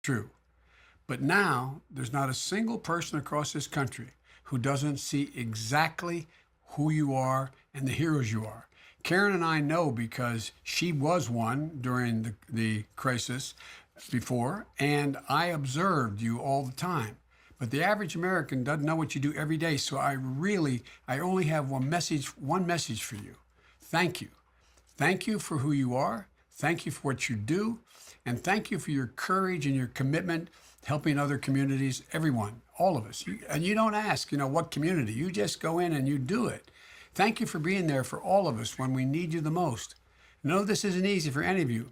true. But now there's not a single person across this country who doesn't see exactly who you are and the heroes you are. Karen and I know because she was one during the crisis before, and I observed you all the time. But the average American doesn't know what you do every day. So I only have one message for you. Thank you. Thank you for who you are. Thank you for what you do. And thank you for your courage and your commitment helping other communities, everyone, all of us. And you don't ask, what community. You just go in and you do it. Thank you for being there for all of us when we need you the most. No, this isn't easy for any of you.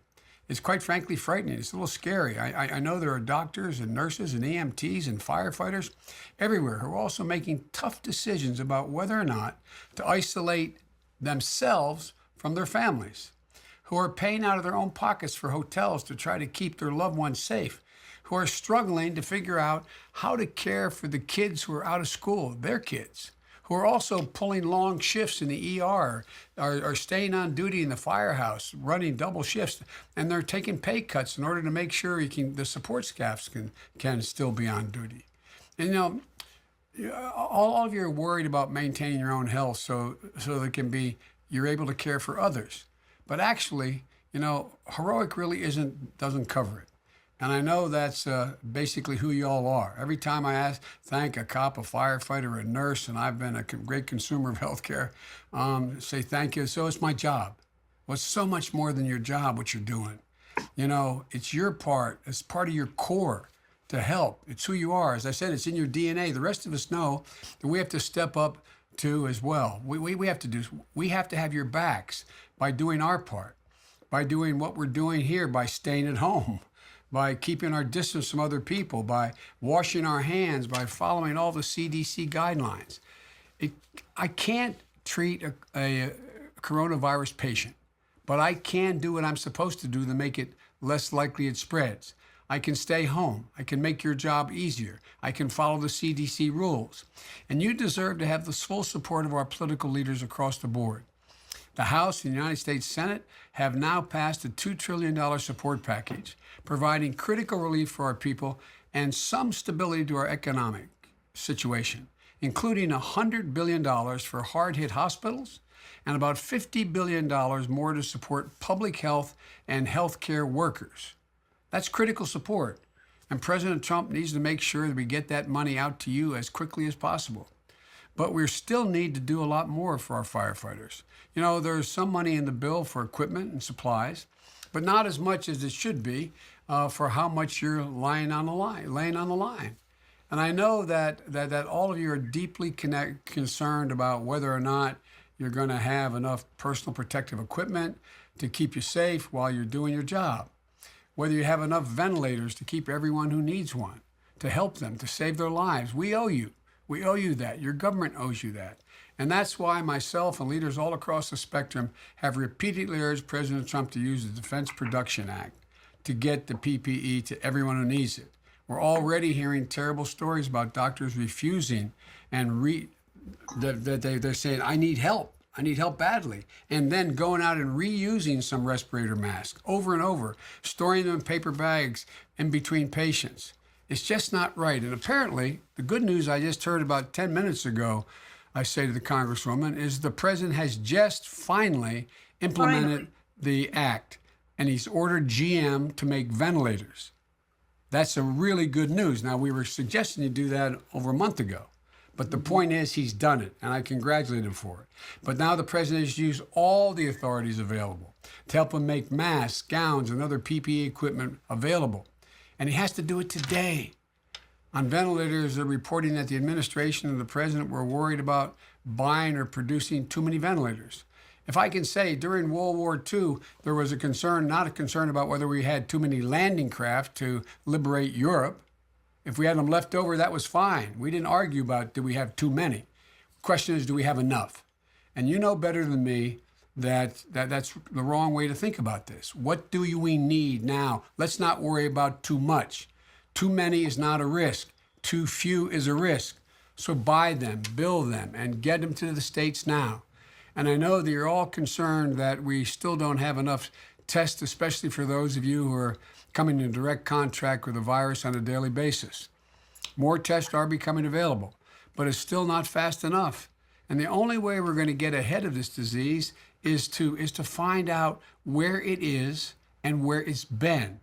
It's quite frankly frightening. It's a little scary. I know there are doctors and nurses and EMTs and firefighters everywhere who are also making tough decisions about whether or not to isolate themselves from their families, who are paying out of their own pockets for hotels to try to keep their loved ones safe, who are struggling to figure out how to care for the kids who are out of school, their kids, who are also pulling long shifts in the ER, are staying on duty in the firehouse, running double shifts, and they're taking pay cuts in order to make sure the support staffs can still be on duty. And all of you are worried about maintaining your own health so you're able to care for others. But actually, heroic really doesn't cover it. And I know that's basically who you all are. Every time I thank a cop, a firefighter, a nurse, and I've been a great consumer of healthcare, say thank you. So it's my job. Well, it's so much more than your job, what you're doing. It's your part. It's part of your core to help. It's who you are. As I said, it's in your DNA. The rest of us know that we have to step up to as well. We have to have your backs by doing our part, by doing what we're doing here, by staying at home, by keeping our distance from other people, by washing our hands, by following all the CDC guidelines. I can't treat a coronavirus patient, but I can do what I'm supposed to do to make it less likely it spreads. I can stay home. I can make your job easier. I can follow the CDC rules. And you deserve to have the full support of our political leaders across the board. The House and the United States Senate have now passed a $2 trillion support package, providing critical relief for our people and some stability to our economic situation, including $100 billion for hard-hit hospitals and about $50 billion more to support public health and healthcare workers. That's critical support, and President Trump needs to make sure that we get that money out to you as quickly as possible. But we still need to do a lot more for our firefighters. There's some money in the bill for equipment and supplies, but not as much as it should be for how much you're laying on the line. And I know that all of you are deeply concerned about whether or not you're going to have enough personal protective equipment to keep you safe while you're doing your job, whether you have enough ventilators to keep everyone who needs one, to help them, to save their lives. We owe you. We owe you that. Your government owes you that. And that's why myself and leaders all across the spectrum have repeatedly urged President Trump to use the Defense Production Act to get the PPE to everyone who needs it. We're already hearing terrible stories about doctors refusing and they're saying, I need help badly. And then going out and reusing some respirator masks over and over, storing them in paper bags in between patients. It's just not right. And apparently, the good news I just heard about 10 minutes ago, I say to the Congresswoman, is the president has just finally implemented the act, and he's ordered GM to make ventilators. That's a really good news. Now, we were suggesting you do that over a month ago, but the point is he's done it, and I congratulate him for it. But now the president has used all the authorities available to help him make masks, gowns, and other PPE equipment available. And he has to do it today. On ventilators, they're reporting that the administration and the president were worried about buying or producing too many ventilators. If I can say, during World War II, there was not a concern about whether we had too many landing craft to liberate Europe. If we had them left over, that was fine. We didn't argue about, do we have too many? The question is, do we have enough? And you know better than me that's the wrong way to think about this. What do we need now? Let's not worry about too much. Too many is not a risk. Too few is a risk. So buy them, build them, and get them to the states now. And I know that you're all concerned that we still don't have enough tests, especially for those of you who are coming in direct contact with the virus on a daily basis. More tests are becoming available, but it's still not fast enough. And the only way we're going to get ahead of this disease is to find out where it is and where it's been.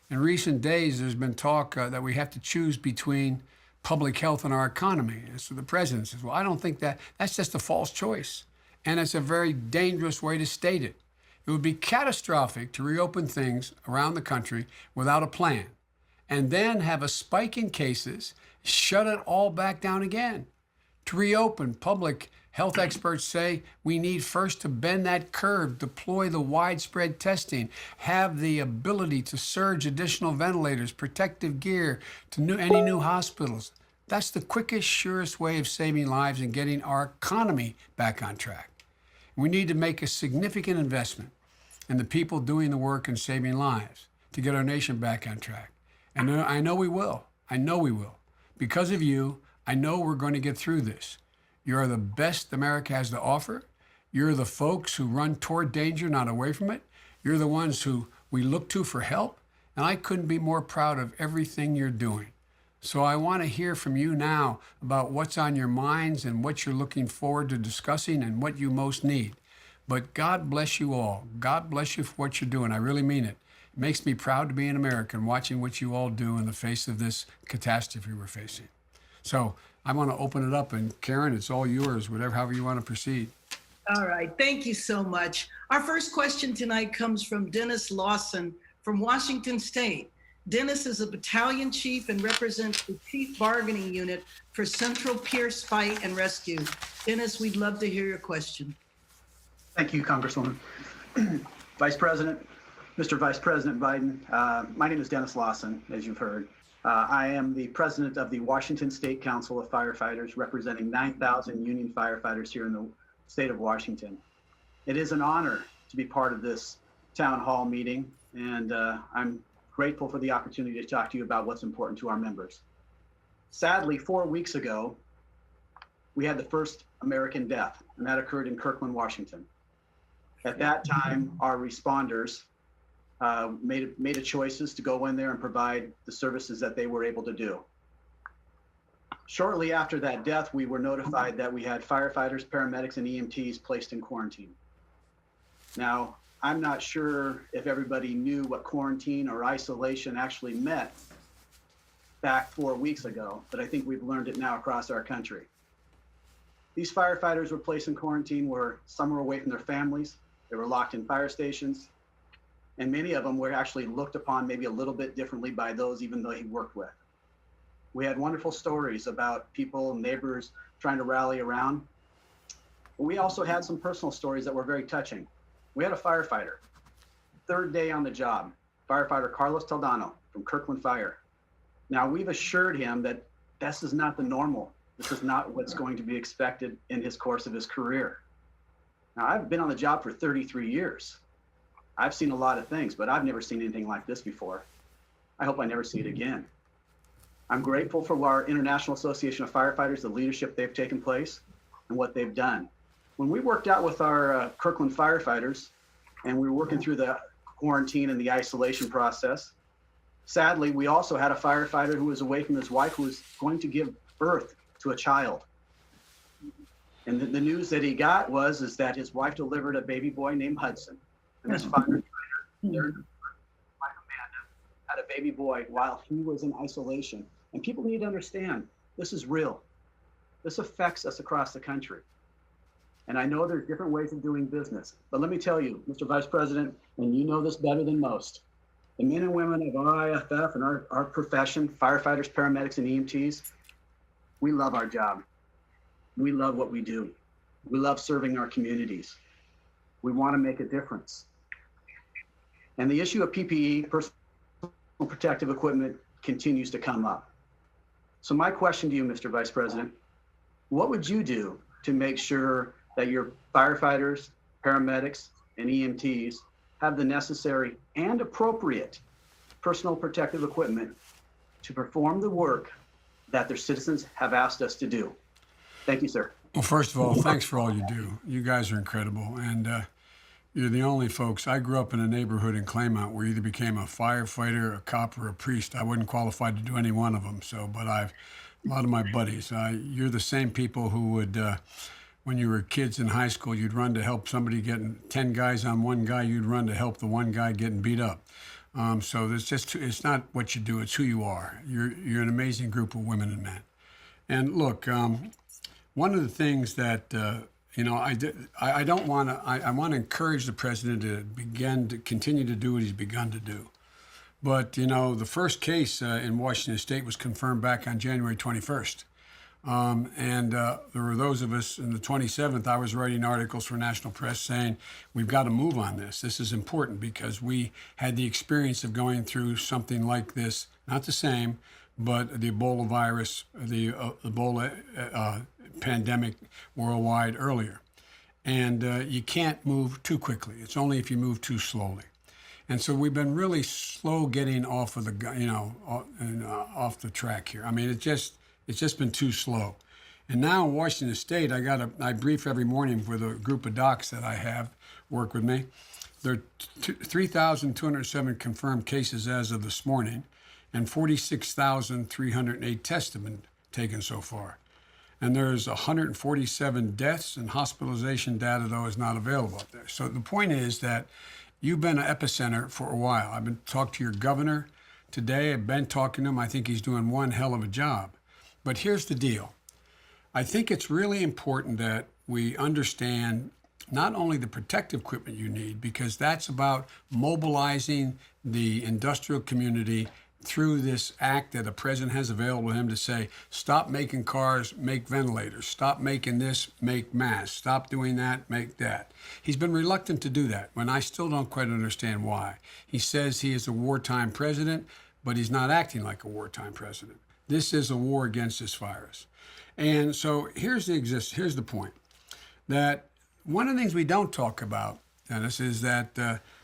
In recent days, there's been talk that we have to choose between public health and our economy. And so the president says, well, I don't think that's just a false choice. And it's a very dangerous way to state it. It would be catastrophic to reopen things around the country without a plan, and then have a spike in cases, shut it all back down again. To reopen, public health experts say we need first to bend that curve, deploy the widespread testing, have the ability to surge additional ventilators, protective gear to any new hospitals. That's the quickest, surest way of saving lives and getting our economy back on track. We need to make a significant investment in the people doing the work and saving lives to get our nation back on track. And I know we will. I know we will. Because of you, I know we're going to get through this. You are the best America has to offer. You're the folks who run toward danger, not away from it. You're the ones who we look to for help. And I couldn't be more proud of everything you're doing. So I want to hear from you now about what's on your minds and what you're looking forward to discussing and what you most need. But God bless you all. God bless you for what you're doing. I really mean it. It makes me proud to be an American watching what you all do in the face of this catastrophe we're facing. So I want to open it up, and Karen, it's all yours, however you want to proceed. All right. Thank you so much. Our first question tonight comes from Dennis Lawson from Washington State. Dennis is a battalion chief and represents the Chief Bargaining Unit for Central Pierce Fight and Rescue. Dennis, we'd love to hear your question. Thank you, Congresswoman. Vice President, Mr. Vice President Biden, my name is Dennis Lawson, as you've heard. I am the president of the Washington State Council of Firefighters, representing 9,000 union firefighters here in the state of Washington. It is an honor to be part of this town hall meeting, and I'm grateful for the opportunity to talk to you about what's important to our members. Sadly, 4 weeks ago, we had the first American death, and that occurred in Kirkland, Washington. At that time, our responders made a choices to go in there and provide the services that they were able to do. Shortly after that death, we were notified that we had firefighters, paramedics, and EMTs placed in quarantine. Now, I'm not sure if everybody knew what quarantine or isolation actually meant back 4 weeks ago, but I think we've learned it now across our country. These firefighters were placed in quarantine where some were away from their families, they were locked in fire stations, and many of them were actually looked upon maybe a little bit differently by those even though he worked with. We had wonderful stories about people, neighbors trying to rally around. But we also had some personal stories that were very touching. We had a firefighter, third day on the job, firefighter Carlos Taldano from Kirkland Fire. Now, we've assured him that this is not the normal. This is not what's going to be expected in his course of his career. Now, I've been on the job for 33 years. I've seen a lot of things, but I've never seen anything like this before. I hope I never see it again. I'm grateful for our International Association of Firefighters, the leadership they've taken place and what they've done. When we worked out with our Kirkland firefighters and we were working through the quarantine and the isolation process, sadly, we also had a firefighter who was away from his wife who was going to give birth to a child. And the news that he got is that his wife delivered a baby boy named Hudson. And this firefighter, their wife Amanda, had a baby boy while he was in isolation. And people need to understand, this is real. This affects us across the country. And I know there's different ways of doing business, but let me tell you, Mr. Vice President, and you know this better than most, the men and women of our IFF and our profession, firefighters, paramedics, and EMTs, we love our job. We love what we do. We love serving our communities. We want to make a difference. And the issue of PPE, personal protective equipment, continues to come up. So my question to you, Mr. Vice President, what would you do to make sure that your firefighters, paramedics, and EMTs have the necessary and appropriate personal protective equipment to perform the work that their citizens have asked us to do? Thank you, sir. Well, first of all, thanks for all you do. You guys are incredible. And You're the only folks. I grew up in a neighborhood in Claymont where you either became a firefighter, a cop, or a priest. I wasn't qualified to do any one of them. So, but I've a lot of my buddies. You're the same people who would, when you were kids in high school, you'd run to help somebody getting 10 guys on one guy. You'd run to help the one guy getting beat up. So it's not what you do, it's who you are. You're an amazing group of women and men. And look, one of the things that I don't want to. I want to encourage the president to continue to do what he's begun to do. But the first case in Washington State was confirmed back on January 21st. And there were those of us in the 27th, I was writing articles for national press saying, we've got to move on this. This is important because we had the experience of going through something like this, not the same, but the Ebola virus, the Ebola pandemic worldwide earlier. And you can't move too quickly. It's only if you move too slowly. And so we've been really slow getting off of off the track here. I mean, it's just been too slow. And now in Washington State, I brief every morning with a group of docs that I have work with me. There are 3,207 confirmed cases as of this morning, and 46,308 tests have been taken so far. And there's 147 deaths, and hospitalization data, though, is not available up there. So the point is that you've been an epicenter for a while. I've been talking to your governor today. I've been talking to him. I think he's doing one hell of a job. But here's the deal. I think it's really important that we understand not only the protective equipment you need, because that's about mobilizing the industrial community through this act that the president has available to him to say, stop making cars, make ventilators, stop making this, make masks, stop doing that, make that. He's been reluctant to do that, when I still don't quite understand why. He says he is a wartime president, but he's not acting like a wartime president. This is a war against this virus. And so here's the point, that one of the things we don't talk about, Dennis, is that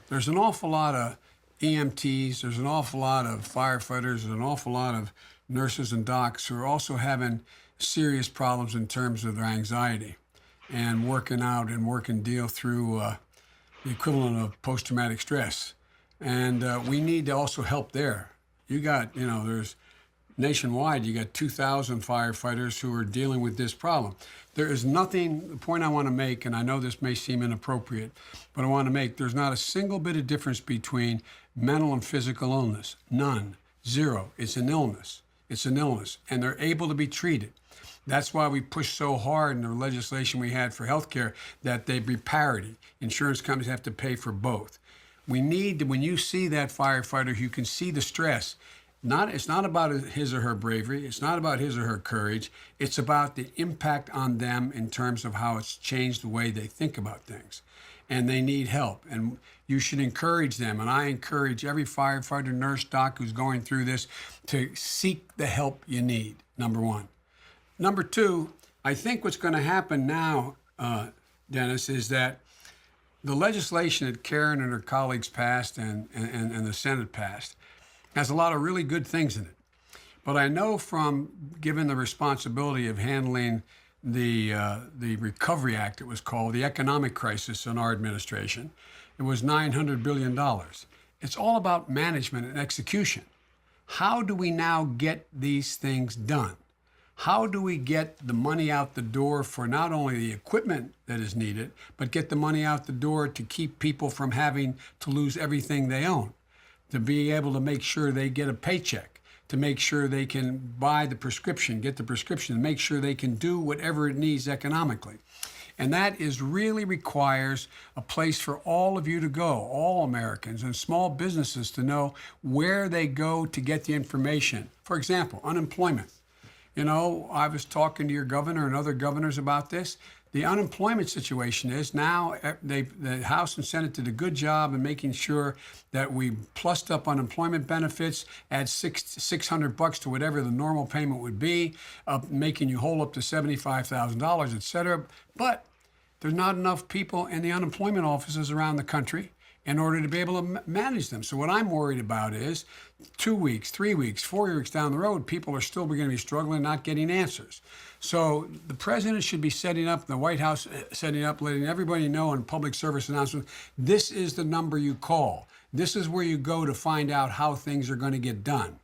there's an awful lot of EMTs, there's an awful lot of firefighters, there's an awful lot of nurses and docs who are also having serious problems in terms of their anxiety and working deal through the equivalent of post-traumatic stress. And we need to also help there. There's nationwide, you got 2,000 firefighters who are dealing with this problem. There is nothing, the point I want to make, and I know this may seem inappropriate, but I want to make, there's not a single bit of difference between mental and physical illness. None. Zero. It's an illness. It's an illness. And they're able to be treated. That's why we pushed so hard in the legislation we had for healthcare that they be parity. Insurance companies have to pay for both. We need to, when you see that firefighter, you can see the stress. It's not about his or her bravery. It's not about his or her courage. It's about the impact on them in terms of how it's changed the way they think about things. And they need help. And you should encourage them. And I encourage every firefighter, nurse, doc who's going through this to seek the help you need, number one. Number two, I think what's going to happen now, Dennis, is that the legislation that Karen and her colleagues passed and the Senate passed has a lot of really good things in it. But I know from given the responsibility of handling the Recovery Act, it was called, the economic crisis in our administration, it was $900 billion. It's all about management and execution. How do we now get these things done? How do we get the money out the door for not only the equipment that is needed, but get the money out the door to keep people from having to lose everything they own? To be able to make sure they get a paycheck, to make sure they can buy the prescription, get the prescription, to make sure they can do whatever it needs economically. And that really requires a place for all of you to go, all Americans and small businesses to know where they go to get the information. For example, unemployment. I was talking to your governor and other governors about this. The unemployment situation is now the House and Senate did a good job in making sure that we plussed up unemployment benefits, add $600 to whatever the normal payment would be, making you whole up to $75,000, et cetera. But there's not enough people in the unemployment offices around the country. in order to be able to manage them. So what I'm worried about is 2 weeks, 3 weeks, 4 weeks down the road, people are still going to be struggling, not getting answers. So the president should be setting up, the White House setting up, letting everybody know in public service announcements, this is the number you call. This is where you go to find out how things are going to get done.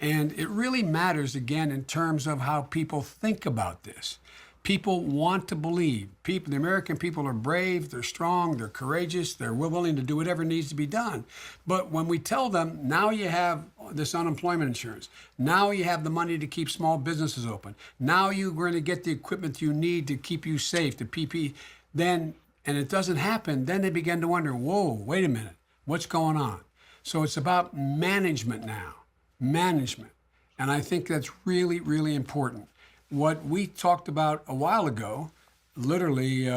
And it really matters, again, in terms of how people think about this. People want to believe. People, the American people are brave, they're strong, they're courageous, they're willing to do whatever needs to be done. But when we tell them, now you have this unemployment insurance, now you have the money to keep small businesses open, now you're going to get the equipment you need to keep you safe, the PPE, then, and it doesn't happen, then they begin to wonder, whoa, wait a minute, what's going on? So it's about management now, management. And I think that's really, really important. What we talked about a while ago, literally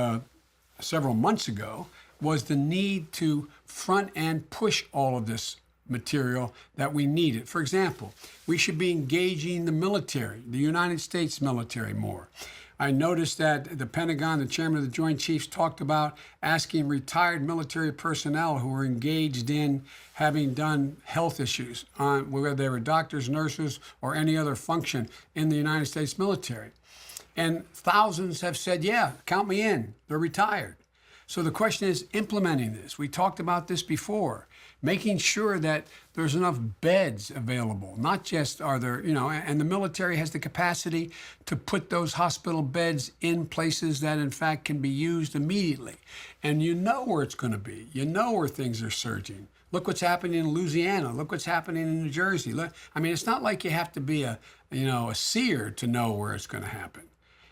several months ago, was the need to front end push all of this material that we needed. For example, we should be engaging the military, the United States military more. I noticed that the Pentagon, the chairman of the Joint Chiefs, talked about asking retired military personnel who were engaged in having done health issues, whether they were doctors, nurses, or any other function in the United States military. And thousands have said, yeah, count me in. They're retired. So the question is implementing this. We talked about this before, making sure that there's enough beds available, not just are there, and the military has the capacity to put those hospital beds in places that in fact can be used immediately. And you know where it's going to be. You know where things are surging. Look what's happening in Louisiana. Look what's happening in New Jersey. Look, I mean, it's not like you have to be a seer to know where it's going to happen.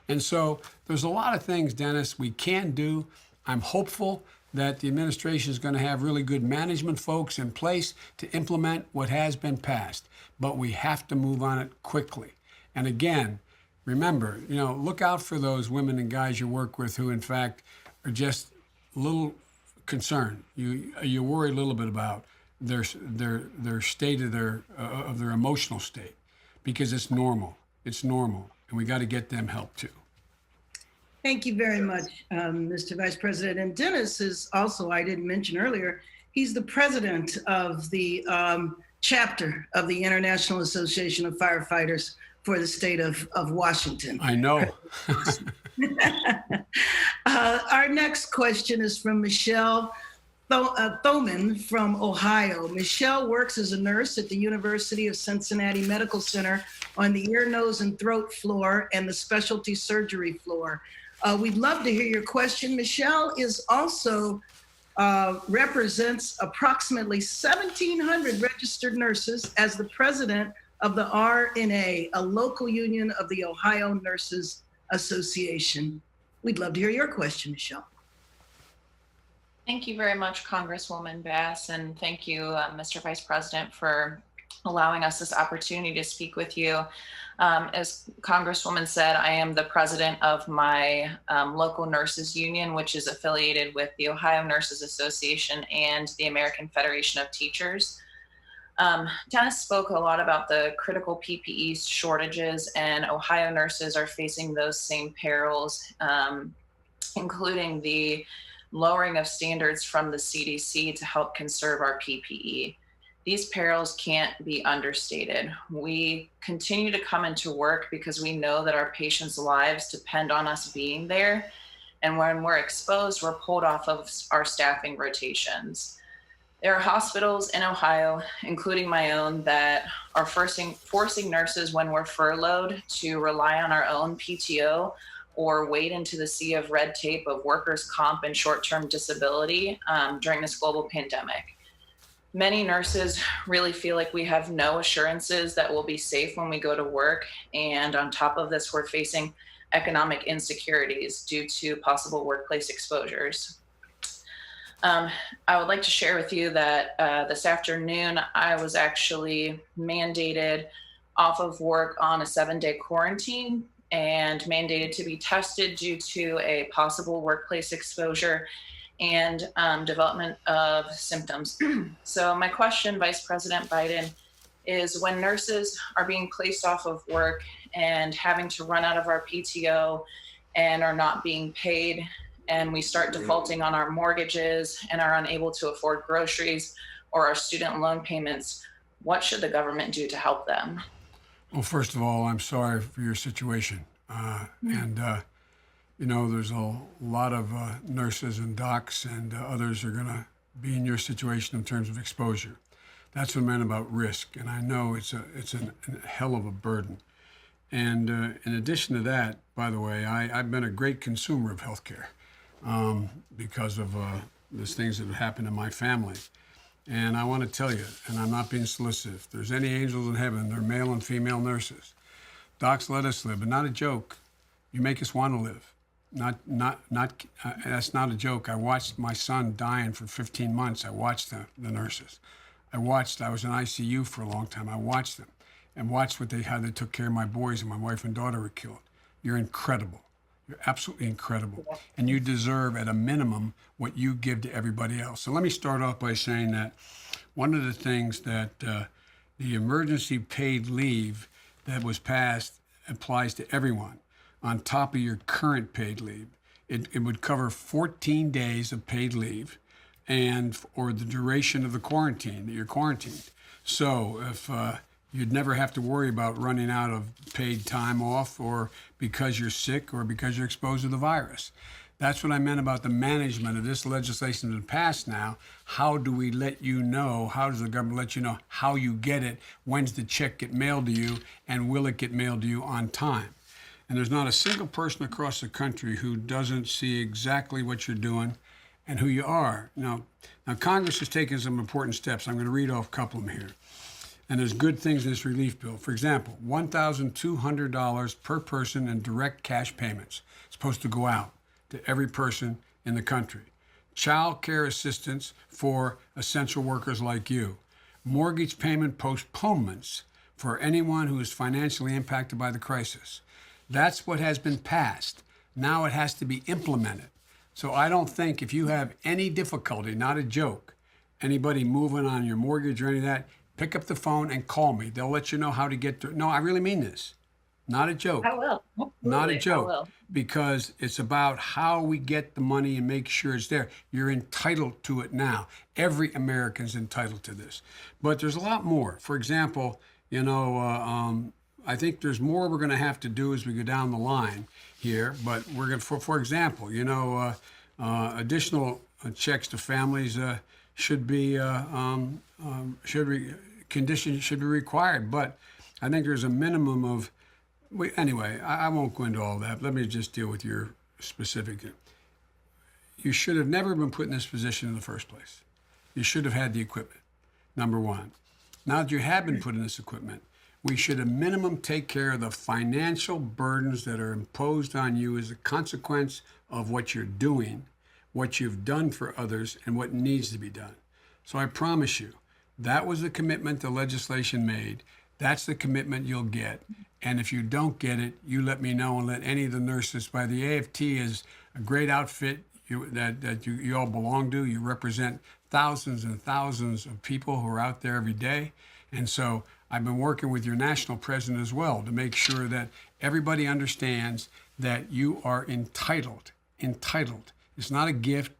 And so there's a lot of things, Dennis, we can do. I'm hopeful that the administration is going to have really good management folks in place to implement what has been passed. But we have to move on it quickly. And again, remember, look out for those women and guys you work with who, in fact, are just a little concerned. You worry a little bit about their state of their emotional state, because it's normal. It's normal, and we got to get them help too. Thank you very much, Mr. Vice President. And Dennis is also, I didn't mention earlier, he's the president of the chapter of the International Association of Firefighters for the state of Washington. I know. Our next question is from Michelle Thoman from Ohio. Michelle works as a nurse at the University of Cincinnati Medical Center on the ear, nose, and throat floor and the specialty surgery floor. We'd love to hear your question. Michelle is also represents approximately 1,700 registered nurses as the president of the RNA, a local union of the Ohio Nurses Association. We'd love to hear your question, Michelle. Thank you very much, Congresswoman Bass, and thank you, Mr. Vice President, for allowing us this opportunity to speak with you. As Congresswoman said, I am the president of my local nurses union, which is affiliated with the Ohio Nurses Association and the American Federation of Teachers. Dennis spoke a lot about the critical PPE shortages, and Ohio nurses are facing those same perils, including the lowering of standards from the CDC to help conserve our PPE. These perils can't be understated. We continue to come into work because we know that our patients' lives depend on us being there. And when we're exposed, we're pulled off of our staffing rotations. There are hospitals in Ohio, including my own, that are forcing nurses when we're furloughed to rely on our own PTO or wade into the sea of red tape of workers' comp and short-term disability during this global pandemic. Many nurses really feel like we have no assurances that we'll be safe when we go to work. And on top of this, we're facing economic insecurities due to possible workplace exposures. I would like to share with you that this afternoon, I was actually mandated off of work on a 7-day quarantine and mandated to be tested due to a possible workplace exposure and development of symptoms. So my question, Vice President Biden, is when nurses are being placed off of work and having to run out of our PTO and are not being paid, and we start defaulting on our mortgages and are unable to afford groceries or our student loan payments, what should the government do to help them? Well, first of all, I'm sorry for your situation. There's a lot of nurses and docs and others are going to be in your situation in terms of exposure. That's what I meant about risk. And I know it's a hell of a burden. And in addition to that, by the way, I've been a great consumer of healthcare because of these things that have happened in my family. And I want to tell you, and I'm not being solicitous, if there's any angels in heaven, they're male and female nurses. Docs let us live, but not a joke. You make us want to live. That's not a joke. I watched my son dying for 15 months. I watched the nurses. I was in ICU for a long time. I watched them and watched how they took care of my boys, and my wife and daughter were killed. You're incredible. You're absolutely incredible. And you deserve, at a minimum, what you give to everybody else. So let me start off by saying that one of the things that the emergency paid leave that was passed applies to everyone on top of your current paid leave. It would cover 14 days of paid leave or the duration of the quarantine that you're quarantined. So if you'd never have to worry about running out of paid time off or because you're sick or because you're exposed to the virus. That's what I meant about the management of this legislation that passed now. How do we let you know? How does the government let you know how you get it? When's the check get mailed to you? And will it get mailed to you on time? And there's not a single person across the country who doesn't see exactly what you're doing and who you are. Now Congress has taken some important steps. I'm going to read off a couple of them here. And there's good things in this relief bill. For example, $1,200 per person in direct cash payments. It's supposed to go out to every person in the country. Child care assistance for essential workers like you. Mortgage payment postponements for anyone who is financially impacted by the crisis. That's what has been passed. Now it has to be implemented. So I don't think if you have any difficulty, not a joke, anybody moving on your mortgage or any of that, pick up the phone and call me. They'll let you know how to get through. No, I really mean this. Not a joke. I will. Not a Absolutely, I joke. will. Because it's about how we get the money and make sure it's there. You're entitled to it now. Every American's entitled to this. But there's a lot more. For example, I think there's more we're going to have to do as we go down the line here. But we're going to, for example, additional checks to families conditions should be required. But I think there's a minimum of. Anyway, I won't go into all that. Let me just deal with your specific. You should have never been put in this position in the first place. You should have had the equipment, number one. Now that you have been put in this equipment, we should at minimum take care of the financial burdens that are imposed on you as a consequence of what you're doing, what you've done for others, and what needs to be done. So I promise you, that was the commitment the legislation made. That's the commitment you'll get. And if you don't get it, you let me know and let any of the nurses. By the AFT is a great outfit that you all belong to. You represent thousands and thousands of people who are out there every day. And so I've been working with your national president as well to make sure that everybody understands that you are entitled. Entitled. It's not a gift.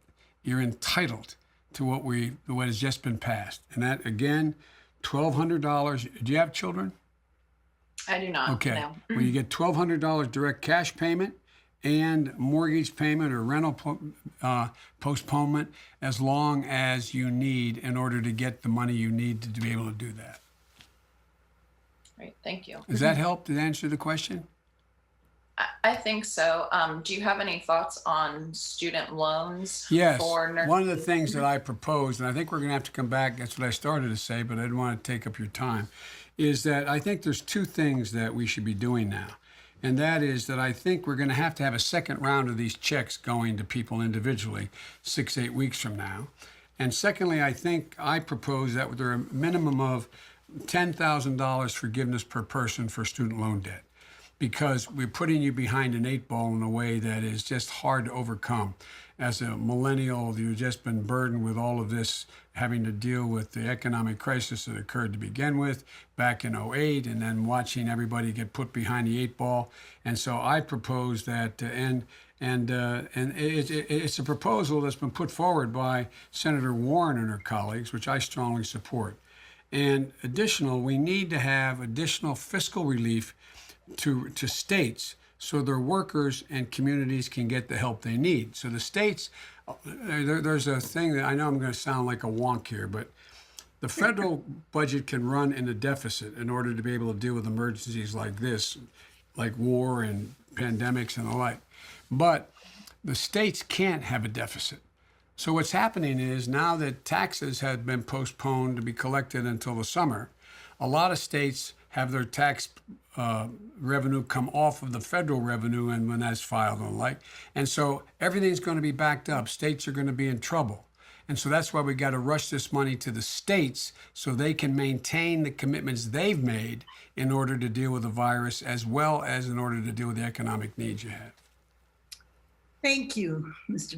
You're entitled to what has just been passed. And that, again, $1,200. Do you have children? I do not. Okay. No. Well, you get $1,200 direct cash payment and mortgage payment or rental postponement as long as you need in order to get the money you need to be able to do that. Great. Thank you. Does that help to answer the question? I think so. Do you have any thoughts on student loans? Yes. For nurses? One of the things that I proposed, and I think we're going to have to come back, that's what I started to say, but I didn't want to take up your time, is that I think there's two things that we should be doing now. And that is that I think we're going to have a second round of these checks going to people individually 6-8 weeks from now. And secondly, I propose that there are a minimum of $10,000 forgiveness per person for student loan debt. because we're putting you behind an 8 ball in a way that is just hard to overcome. As a millennial, you've just been burdened with all of this, having to deal with the economic crisis that occurred to begin with back in '08, and then watching everybody get put behind the 8 ball. And so I propose that, and it's a proposal that's been put forward by Senator Warren and her colleagues, which I strongly support. And additional, we need to have additional fiscal relief to states so their workers and communities can get the help they need. So the states, there's a thing that I know I'm going to sound like a wonk here, but the federal budget can run in a deficit in order to be able to deal with emergencies like this, like war and pandemics and the like. But the states can't have a deficit. So what's happening is now that taxes have been postponed to be collected until the summer, a lot of states have their tax revenue come off of the federal revenue and when that's filed and the like. And so everything's going to be backed up. States are going to be in trouble. And so that's why we got to rush this money to the states so they can maintain the commitments they've made in order to deal with the virus, as well as in order to deal with the economic needs you have. Thank you, Mr.